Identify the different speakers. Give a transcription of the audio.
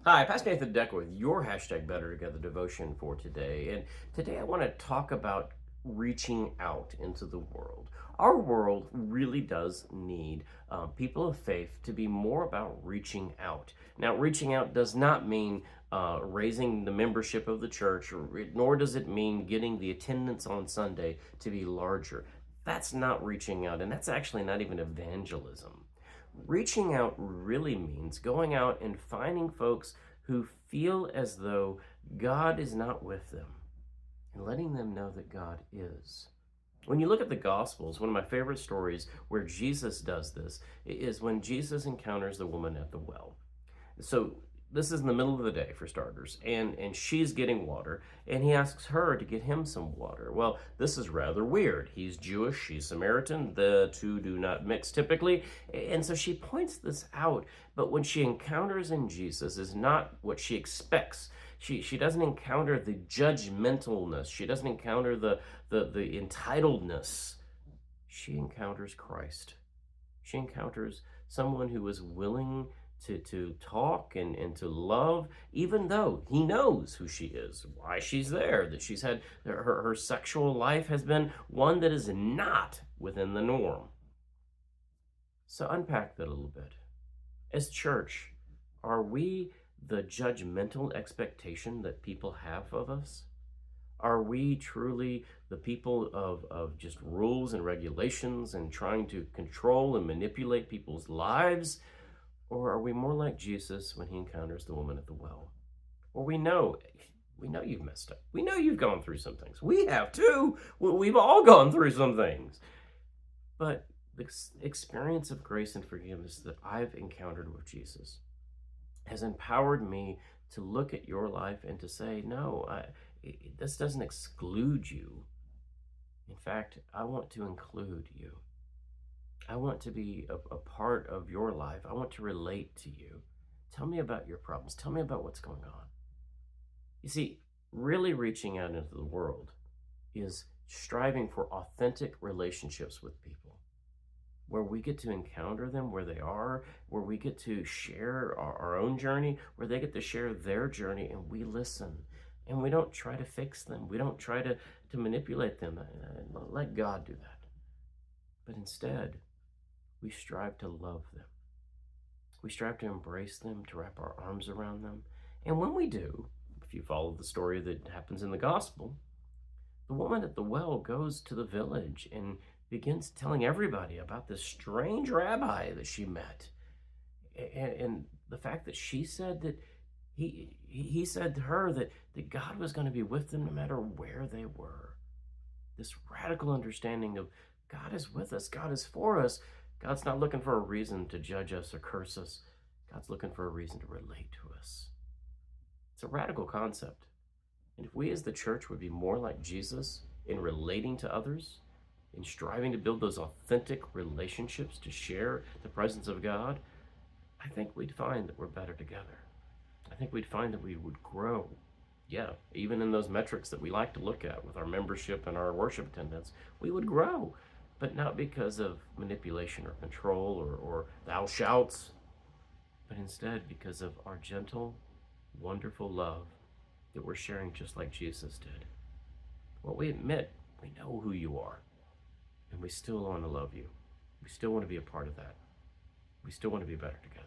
Speaker 1: Hi, Pastor Nathan Decker with your hashtag Better Together devotion for today. And today I want to talk about reaching out into the world. Our world really does need people of faith to be more about reaching out. Now, reaching out does not mean raising the membership of the church, nor does it mean getting the attendance on Sunday to be larger. That's not reaching out, and that's actually not even evangelism. Reaching out really means going out and finding folks who feel as though God is not with them and letting them know that God is. When you look at the Gospels, one of my favorite stories where Jesus does this is when Jesus encounters the woman at the well. So this is in the middle of the day for starters, and she's getting water, and he asks her to get him some water. Well, this is rather weird. He's Jewish, she's Samaritan. The two do not mix typically, and so she points this out. But when she encounters in Jesus is not what she expects. She doesn't encounter the judgmentalness. She doesn't encounter the entitledness. She encounters Christ. She encounters someone who is willing to talk and to love, even though he knows who she is, why she's there, that she's had her sexual life has been one that is not within the norm. So unpack that a little bit. As church, are we the judgmental expectation that people have of us? Are we truly the people of just rules and regulations and trying to control and manipulate people's lives? Or are we more like Jesus when he encounters the woman at the well? Or we know you've messed up. We know you've gone through some things. We have too. We've all gone through some things. But the experience of grace and forgiveness that I've encountered with Jesus has empowered me to look at your life and to say, no, this doesn't exclude you. In fact, I want to include you. I want to be a part of your life. I want to relate to you. Tell me about your problems. Tell me about what's going on. You see, really reaching out into the world is striving for authentic relationships with people where we get to encounter them where they are, where we get to share our own journey, where they get to share their journey, and we listen. And we don't try to fix them. We don't try to manipulate them. Let God do that. But instead, we strive to love them. We strive to embrace them, to wrap our arms around them. And when we do, if you follow the story that happens in the gospel, the woman at the well goes to the village and begins telling everybody about this strange rabbi that she met. And the fact that she said that he said to her that God was going to be with them no matter where they were. This radical understanding of God is with us, God is for us. God's not looking for a reason to judge us or curse us. God's looking for a reason to relate to us. It's a radical concept. And if we as the church would be more like Jesus in relating to others, in striving to build those authentic relationships to share the presence of God, I think we'd find that we're better together. I think we'd find that we would grow. Yeah, even in those metrics that we like to look at with our membership and our worship attendance, we would grow, but not because of manipulation or control or thou shouts, but instead because of our gentle, wonderful love that we're sharing just like Jesus did. Well, we admit we know who you are, and we still want to love you. We still want to be a part of that. We still want to be better together.